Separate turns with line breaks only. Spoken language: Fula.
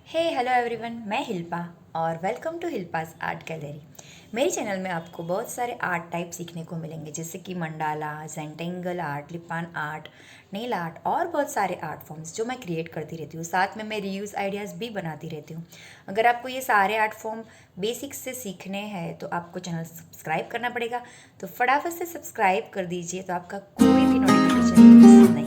हे hello everyone, मैं हिल्पा और वेलकम टू हिल्पास आर्ट गैलरी। मेरे चैनल में आपको बहुत सारे आर्ट टाइप सीखने को मिलेंगे, जैसे कि मंडाला, जेंटेंगल आर्ट, लिपान आर्ट, नेल आर्ट और बहुत सारे आर्ट फॉर्म्स जो मैं क्रिएट करती रहती हूँ। साथ में मैं रीयूज़ आइडियाज़ भी बनाती रहती हूँ। अगर आपको ये सारे आर्ट फॉर्म बेसिक्स से सीखने हैं तो आपको चैनल सब्सक्राइब करना पड़ेगा। तो फटाफट से सब्सक्राइब कर दीजिए तो आपका कोई भी नोटिफिकेशन मिस नहीं।